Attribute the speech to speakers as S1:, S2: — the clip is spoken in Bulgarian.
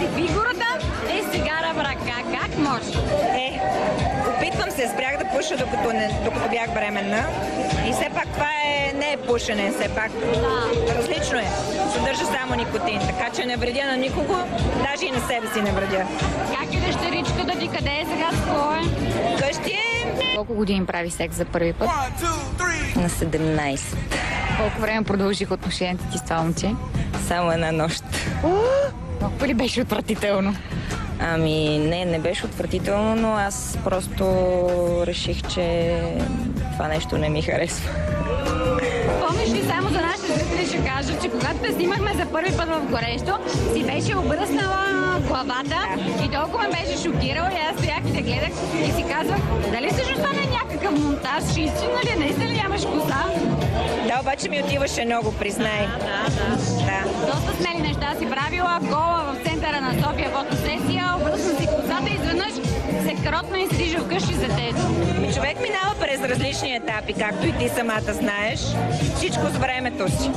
S1: си фигурата и сигара в ръка. Как може?
S2: Опитвам се, спрях да пуша, докато бях бременна. И все пак това не е пушене, все пак. Различно е. Съдържа само никотин, така че не вредя на никого, даже и на себе си не вредя.
S1: Как е дъщеричката ти? Къде е сега? С кой е?
S2: Къщи е?
S1: Колко години прави секс за първи път?
S2: На 17.
S1: Колко време продължих отношенията ти с това момче?
S2: Само една нощ.
S1: Много ли беше отвратително?
S2: Ами не беше отвратително, но аз просто реших, че това нещо не ми харесва.
S1: Помниш ли, само за нашите зрители ще кажа, че когато те снимахме за първи път в горещо, си беше обръснала главата и толкова ме беше шокирала и аз стоях и те гледах и си казвах, дали всъщност това не е някакъв монтаж, ще истина ли, наистина ли нямаш коса?
S2: Да, обаче ми отиваше много, признай. Да.
S1: Доста смели неща си правила, гола в центъра на София фотосесия, обръсна си косата и изведнъж се кротна и седиш вкъщи за тето.
S2: Човек минава през различни етапи, както и ти самата знаеш. Всичко с времето си.